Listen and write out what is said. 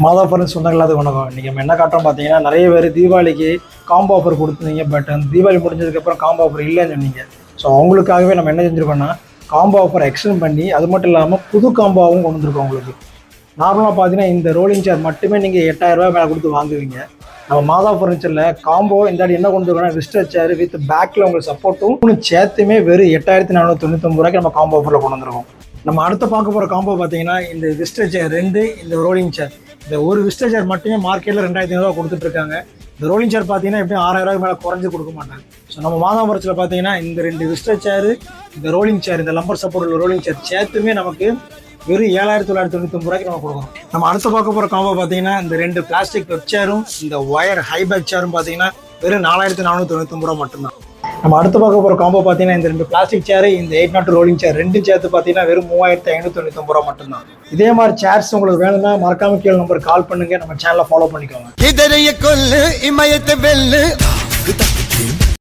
மாதா friends சொந்தங்களாவது வணக்கம். இன்றைக்கி நம்ம என்ன காட்டுறோம் பார்த்தீங்கன்னா, நிறைய பேர் தீபாவளிக்கு காம்போ ஆஃபர் கொடுத்துருந்தீங்க. பட் அந்த தீபாவளி முடிஞ்சதுக்கப்புறம் காம்போ ஆஃபர் இல்லைன்னு சொன்னீங்க. ஸோ அவங்களுக்காகவே நம்ம என்ன செஞ்சுருக்கோம்னா, காம்போ ஆஃபர் எக்ஸ்டெண்ட் பண்ணி அது மட்டும் இல்லாமல் புது காம்போவும் கொண்டு வந்துருக்கோம். உங்களுக்கு நார்மலாக பார்த்தீங்கன்னா இந்த ரோலிங் சேர் மட்டுமே நீங்கள் 8000 மேலே கொடுத்து வாங்குவீங்க. நம்ம மாதா ஃபர்னிச்சரில் காம்போ இந்த என்ன கொண்டு இருக்கோம்னா, விஸ்டர் சேர் வித் பேக்கில் உங்களுக்கு சப்போர்ட்டும் சேர்த்துமே வெறும் 8499 நம்ம காம்போ ஆஃபரில் கொண்டு வந்துருக்கோம். நம்ம அடுத்த பார்க்க போகிற காம்போ பார்த்தீங்கன்னா, இந்த விஸ்டர் சேர் 2, இந்த ரோலிங் சேர். இந்த ஒரு விஸ்டர் சேர் மட்டுமே மார்க்கெட்டில் 2500 கொடுத்துட்ருக்காங்க. இந்த ரோலிங் சேர் பார்த்தீங்கன்னா எப்படியும் 6000 மேலே குறைஞ்சி கொடுக்க மாட்டாங்க. ஸோ நம்ம மாதாபுரத்தில் பார்த்தீங்கன்னா இந்த 2 விஸ்டர் சேர், இந்த ரோலிங் சேர், இந்த லம்பர் சப்போர்ட் உள்ள ரோலிங் சேர் சேர்த்துமே நமக்கு வெறும் 7999 நம்ம கொடுக்குறோம். நம்ம அடுத்த பார்க்க போகிற காம்போ பார்த்தீங்கன்னா, இந்த 2 பிளாஸ்டிக் வெப் சேரும் இந்த ஒயர் ஹைபேக் சேரும் பார்த்தீங்கன்னா வெறும் 4499 மட்டும்தான். நம்ம அடுத்து பார்க்க போகிற காம்போ பார்த்தீங்கன்னா, இந்த 2 பிளாஸ்டிக் சேரு, இந்த 8 ரோலிங் சேர் 2 சேர்த்து பார்த்தீங்கன்னா வெறும் 3599 மட்டும்தான். இதே மாதிரி சேர்ஸ் உங்களுக்கு வேணும்னா மறக்காம கீழே நம்பர் கால் பண்ணுங்க. நம்ம சேனலை ஃபாலோ பண்ணிக்கோங்க.